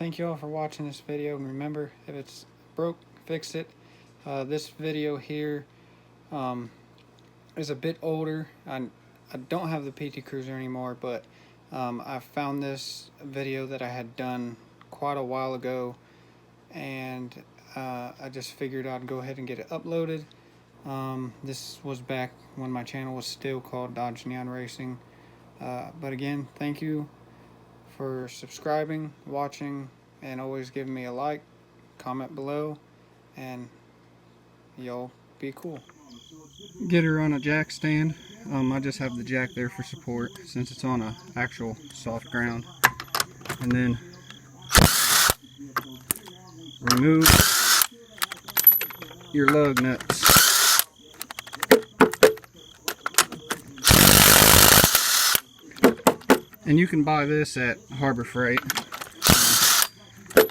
thank you all for watching this video. And remember, if it's broke, fix it. This video here is a bit older. I don't have the PT Cruiser anymore, but I found this video that I had done quite a while ago, and I just figured I'd go ahead and get it uploaded. This was back when my channel was still called Dodge Neon Racing. But again, thank you for subscribing, watching, and always giving me a like, comment below, and y'all be cool. Get her on a jack stand. I just have the jack there for support since it's on a actual soft ground. And then remove your lug nuts. And you can buy this at Harbor Freight.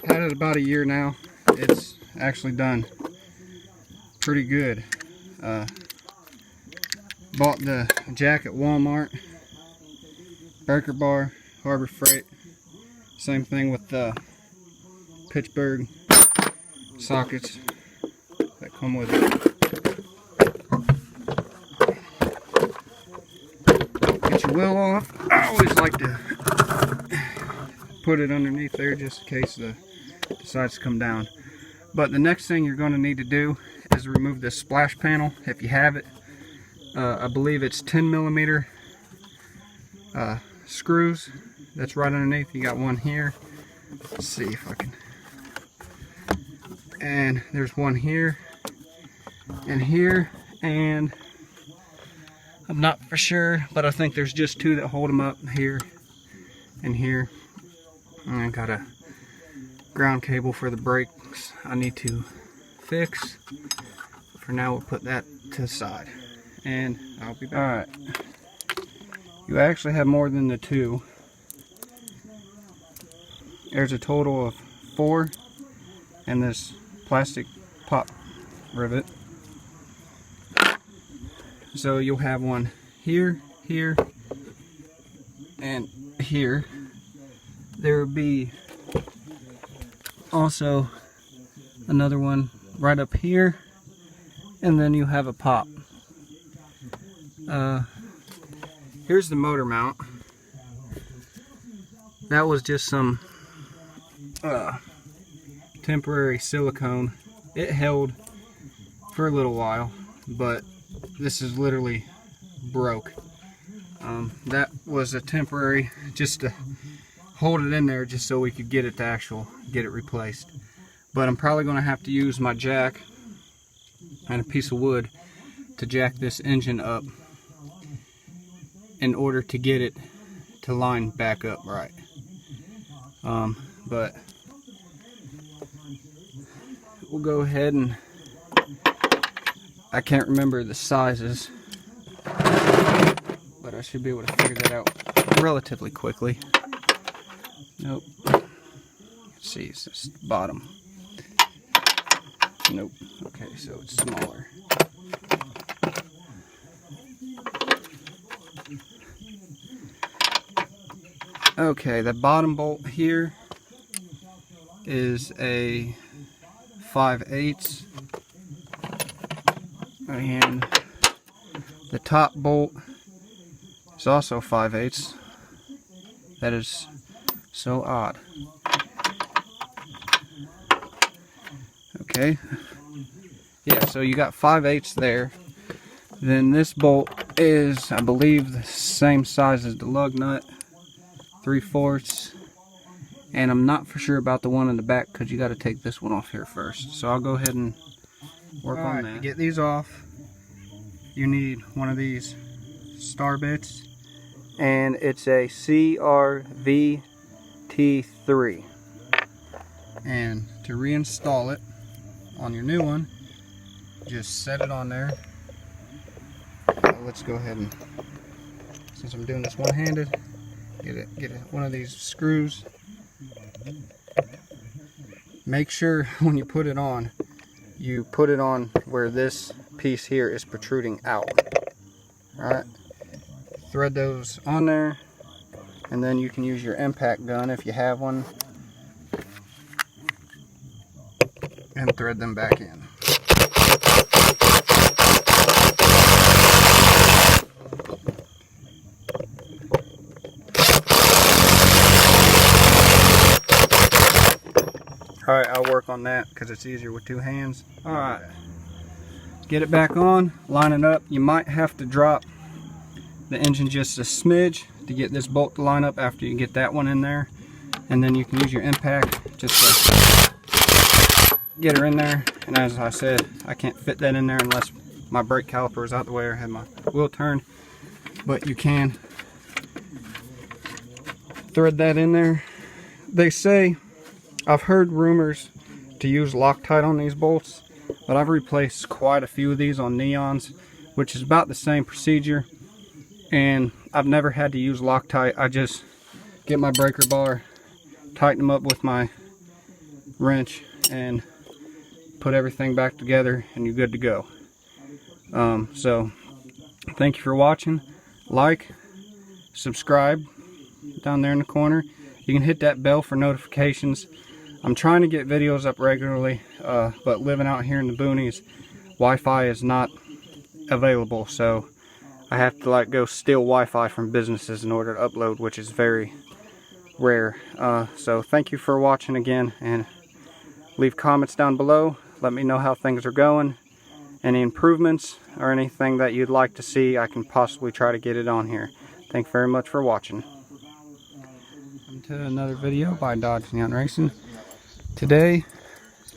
Had it about a year now. It's actually done pretty good. Bought the jack at Walmart, Breaker Bar, Harbor Freight. Same thing with the Pittsburgh sockets that come with it. Get your wheel off. I always like to put it underneath there just in case it decides to come down. But the next thing you're going to need to do is remove this splash panel if you have it. I believe it's 10mm screws that's right underneath. You got one here. Let's see if I can. And there's one here and here, and I'm not for sure, but I think there's just two that hold them up, here and here. And I got a ground cable for the brakes I need to fix. For now, we'll put that to the side, and I'll be back. Alright, you actually have more than the two. There's a total of 4 in this plastic pop rivet. So you'll have one here, here, and here. There will be also another one right up here, and then you have a pop. Here's the motor mount. That was just some temporary silicone. It held for a little while, but this is literally broke. That was a temporary, just to hold it in there, just so we could get it to get it replaced. But I'm probably going to have to use my jack and a piece of wood to jack this engine up in order to get it to line back up right. But we'll go ahead and, I can't remember the sizes, but I should be able to figure that out relatively quickly. Nope. Let's see, it's this bottom. Nope. Okay, so it's smaller. Okay, the bottom bolt here is a 5/8, and the top bolt is also 5/8. That is so odd. Okay, yeah, so you got 5/8 there. Then this bolt is, I believe, the same size as the lug nut, 3/4. And I'm not for sure about the one in the back because you got to take this one off here first. So I'll go ahead and work on that. To get these off, you need one of these star bits, and it's a CRVT3. And to reinstall it on your new one, just set it on there. Let's go ahead and, since I'm doing this one-handed, get one of these screws. Make sure when you put it on, you put it on where this piece here is protruding out. Alright, thread those on there, and then you can use your impact gun if you have one and thread them back in. Alright, I'll work on that because it's easier with two hands. Alright, get it back on, line it up. You might have to drop the engine just a smidge to get this bolt to line up after you get that one in there. And then you can use your impact just to get her in there. And as I said, I can't fit that in there unless my brake caliper is out the way or had my wheel turned. But you can thread that in there. They say, I've heard rumors to use Loctite on these bolts, but I've replaced quite a few of these on Neons, which is about the same procedure, and I've never had to use Loctite. I just get my breaker bar, tighten them up with my wrench, and put everything back together, and you're good to go. So thank you for watching. Like, subscribe down there in the corner. You can hit that bell for notifications. I'm trying to get videos up regularly, but living out here in the boonies, Wi-Fi is not available, so I have to go steal Wi-Fi from businesses in order to upload, which is very rare. So thank you for watching again, and leave comments down below. Let me know how things are going, any improvements or anything that you'd like to see. I can possibly try to get it on here. Thank you very much for watching. To another video by Dodge Neon Racing. Today,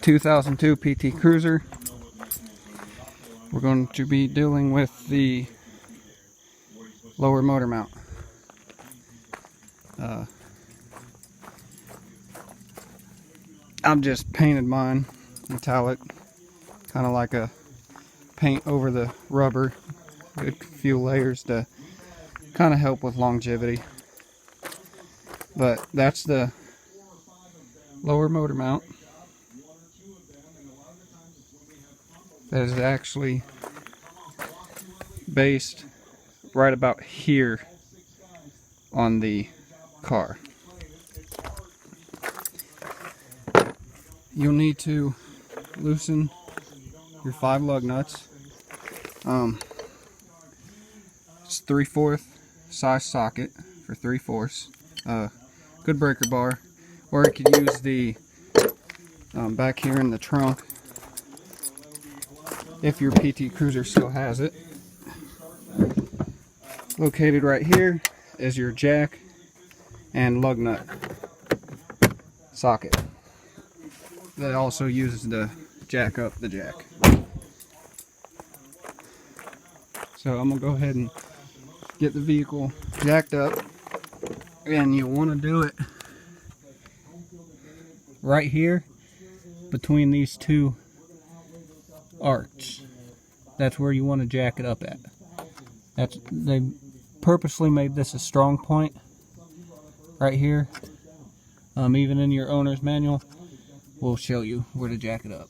2002 PT Cruiser. We're going to be dealing with the lower motor mount. I've just painted mine metallic, kind of like a paint over the rubber, good few layers to kind of help with longevity. But that's the lower motor mount that is actually based right about here on the car. You'll need to loosen your 5 lug nuts. It's 3/4 size socket for 3/4. Good breaker bar, or you could use the back here in the trunk if your PT Cruiser still has it. Located right here is your jack and lug nut socket. That also uses to jack up the jack. So I'm gonna go ahead and get the vehicle jacked up, and you want to do it right here between these two arcs. That's where you want to jack it up at. They purposely made this a strong point right here. Even in your owner's manual will show you where to jack it up.